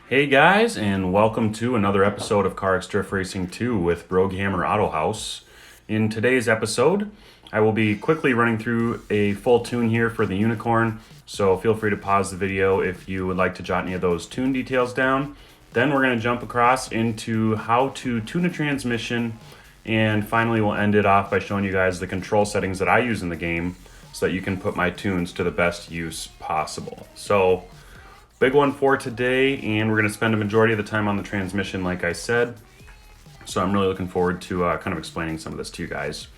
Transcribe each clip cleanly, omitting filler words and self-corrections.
Hey guys, and welcome to another episode of CarX Drift Racing 2 with Brogue Hammer Auto House. In today's episode, I will be quickly running through a full tune here for the Unicorn, so feel free to pause the video if you would like to jot any of those tune details down. Then we're going to jump across into how to tune a transmission, and finally we'll end it off by showing you guys the control settings that I use in the game so that you can put my tunes to the best use possible. So, big one for today, and we're going to spend a majority of the time on the transmission, like I said. So I'm really looking forward to kind of explaining some of this to you guys.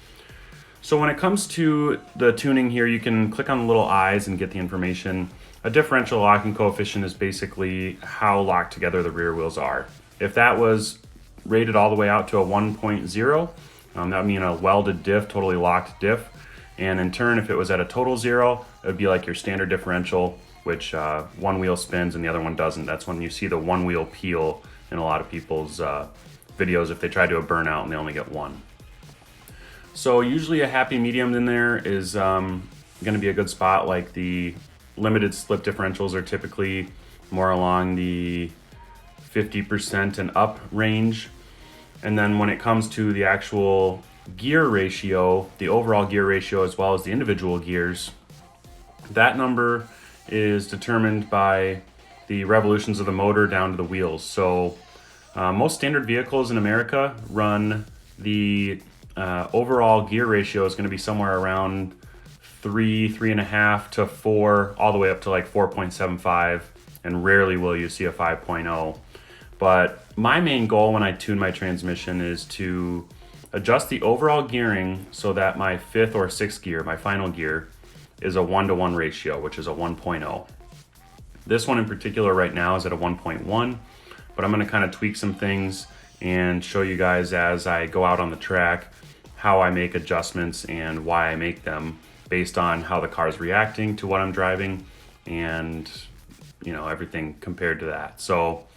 So when it comes to the tuning here, you can click on the little eyes and get the information. A differential locking coefficient is basically how locked together the rear wheels are. If that was rated all the way out to a 1.0, that would mean a welded diff, totally locked diff. And in turn, if it was at a total zero, it would be like your standard differential, which one wheel spins and the other one doesn't. That's when you see the one wheel peel in a lot of people's videos if they try to do a burnout and they only get one. So usually a happy medium in there is going to be a good spot. Like the limited slip differentials are typically more along the 50% and up range. And then when it comes to the actual gear ratio, the overall gear ratio as well as the individual gears, that number is determined by the revolutions of the motor down to the wheels. So most standard vehicles in America run the overall gear ratio is going to be somewhere around 3.5 to 4, all the way up to like 4.75, and rarely will you see a 5.0. But my main goal when I tune my transmission is to adjust the overall gearing so that my fifth or sixth gear, my final gear, is a 1-to-1 ratio, which is a 1.0. This one in particular right now is at a 1.1, but I'm going to kind of tweak some things and show you guys as I go out on the track how I make adjustments and why I make them based on how the car's reacting to what I'm driving and, you know, everything compared to that. So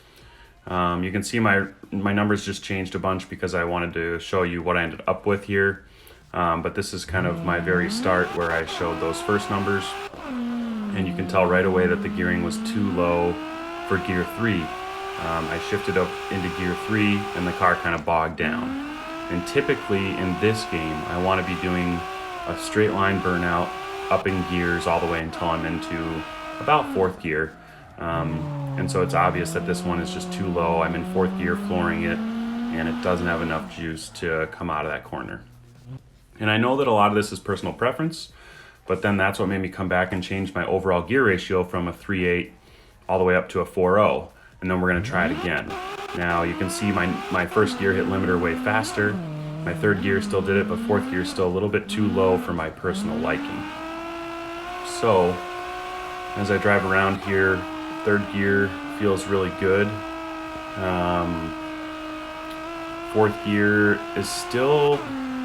you can see my numbers just changed a bunch because I wanted to show you what I ended up with here. But this is kind of my very start where I showed those first numbers, and you can tell right away that the gearing was too low for gear 3. I shifted up into gear 3 and the car kind of bogged down. And typically in this game, I want to be doing a straight line burnout up in gears all the way until I'm into about 4th gear. And so it's obvious that this one is just too low. I'm in 4th gear flooring it, and it doesn't have enough juice to come out of that corner. And I know that a lot of this is personal preference, but then that's what made me come back and change my overall gear ratio from a 3.8 all the way up to a 4.0. And then we're going to try it again. Now you can see my first gear hit limiter way faster. My 3rd gear still did it, but 4th gear is still a little bit too low for my personal liking. So as I drive around here, 3rd gear feels really good. 4th gear is still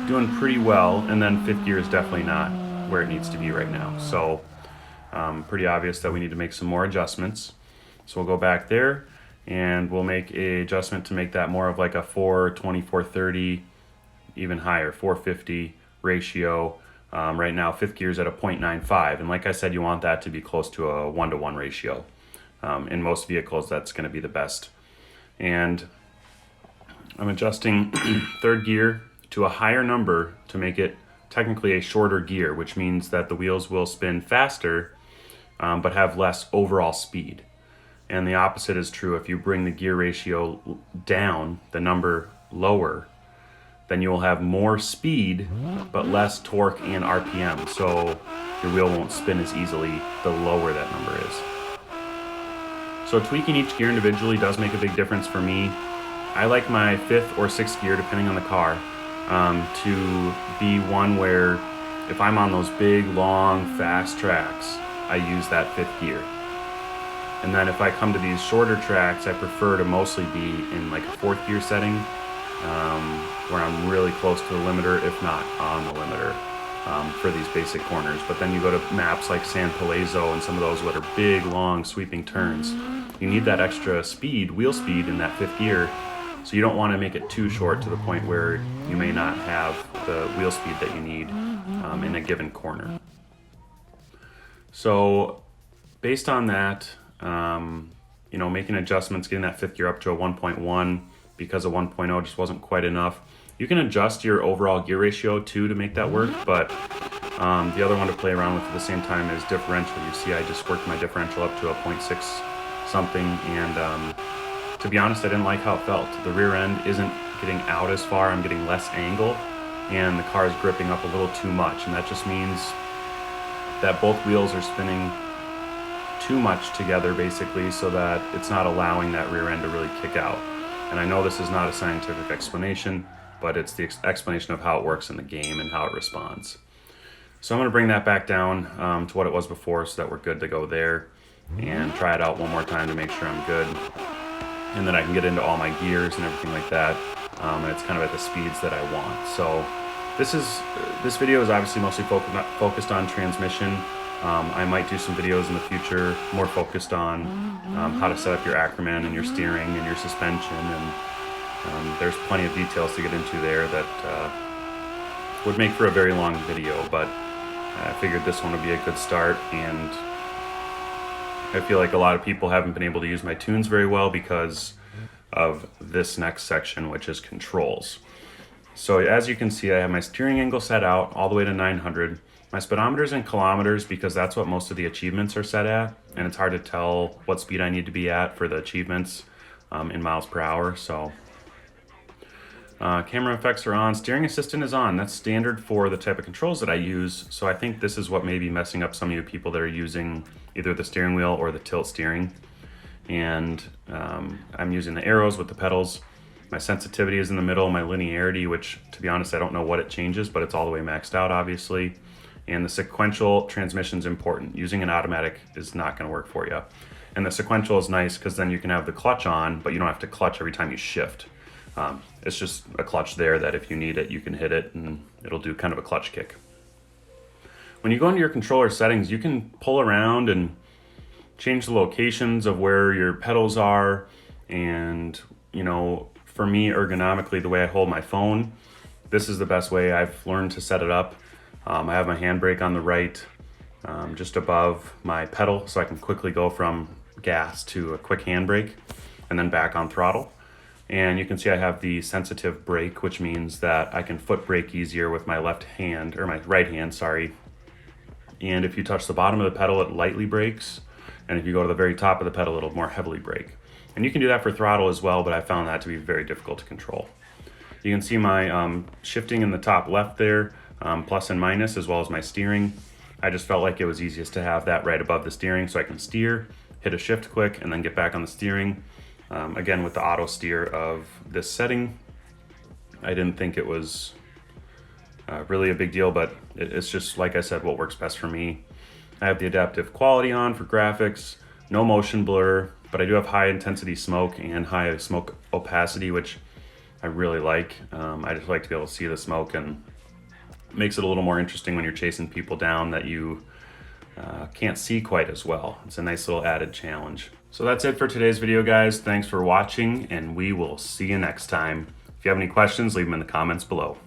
doing pretty well, and then 5th gear is definitely not where it needs to be right now. So pretty obvious that we need to make some more adjustments. So we'll go back there and we'll make a adjustment to make that more of like a 420, 430, even higher, 450 ratio. Right now 5th gear is at a 0.95, and like I said, you want that to be close to a 1-to-1 ratio. In most vehicles that's going to be the best. And I'm adjusting 3rd gear to a higher number to make it technically a shorter gear, which means that the wheels will spin faster but have less overall speed. And the opposite is true. If you bring the gear ratio down, the number lower, then you will have more speed but less torque and RPM, so your wheel won't spin as easily the lower that number is. So tweaking each gear individually does make a big difference for me. I like my 5th or 6th gear, depending on the car, to be one where if I'm on those big, long, fast tracks, I use that 5th gear. And then if I come to these shorter tracks, I prefer to mostly be in like a 4th gear setting, where I'm really close to the limiter, if not on the limiter, for these basic corners. But then you go to maps like San Palazzo and some of those that are big, long, sweeping turns. You need that extra speed, wheel speed in that 5th gear, so you don't want to make it too short to the point where you may not have the wheel speed that you need in a given corner. So based on that, making adjustments, getting that fifth gear up to a 1.1 because a 1.0 just wasn't quite enough. You can adjust your overall gear ratio too to make that work, but the other one to play around with at the same time is differential. You see I just worked my differential up to a 0.6 something, and to be honest, I didn't like how it felt. The rear end isn't getting out as far, I'm getting less angle, and the car is gripping up a little too much, and that just means that both wheels are spinning too much together basically, so that it's not allowing that rear end to really kick out. And I know this is not a scientific explanation, but it's the explanation of how it works in the game and how it responds. So I'm going to bring that back down to what it was before, so that we're good to go there, and try it out one more time to make sure I'm good, and then I can get into all my gears and everything like that, and it's kind of at the speeds that I want. So this video is obviously mostly focused on transmission. I might do some videos in the future more focused on how to set up your Ackerman and your steering and your suspension, and there's plenty of details to get into there that would make for a very long video, but I figured this one would be a good start, and I feel like a lot of people haven't been able to use my tunes very well because of this next section, which is controls. So as you can see, I have my steering angle set out all the way to 900. My speedometer's in kilometers because that's what most of the achievements are set at, and it's hard to tell what speed I need to be at for the achievements in miles per hour. So camera effects are on, steering assistant is on. That's standard for the type of controls that I use. So I think this is what may be messing up some of you people that are using either the steering wheel or the tilt steering. And I'm using the arrows with the pedals. My sensitivity is in the middle, my linearity, which to be honest, I don't know what it changes, but it's all the way maxed out obviously. And the sequential transmission is important. Using an automatic is not gonna work for you. And the sequential is nice because then you can have the clutch on, but you don't have to clutch every time you shift. It's just a clutch there that if you need it, you can hit it and it'll do kind of a clutch kick. When you go into your controller settings, you can pull around and change the locations of where your pedals are. And for me, ergonomically, the way I hold my phone, this is the best way I've learned to set it up. I have my handbrake on the right, just above my pedal, so I can quickly go from gas to a quick handbrake and then back on throttle. And you can see I have the sensitive brake, which means that I can foot brake easier with my left hand, or my right hand, sorry. And if you touch the bottom of the pedal, it lightly brakes. And if you go to the very top of the pedal, it'll more heavily brake. And you can do that for throttle as well, but I found that to be very difficult to control. You can see my shifting in the top left there, plus and minus, as well as my steering. I just felt like it was easiest to have that right above the steering so I can steer, hit a shift quick, and then get back on the steering. Again, with the auto steer of this setting, I didn't think it was really a big deal, but it's just, like I said, what works best for me. I have the adaptive quality on for graphics, no motion blur, but I do have high intensity smoke and high smoke opacity, which I really like. I just like to be able to see the smoke, and it makes it a little more interesting when you're chasing people down that you can't see quite as well. It's a nice little added challenge. So that's it for today's video, guys. Thanks for watching, and we will see you next time. If you have any questions, leave them in the comments below.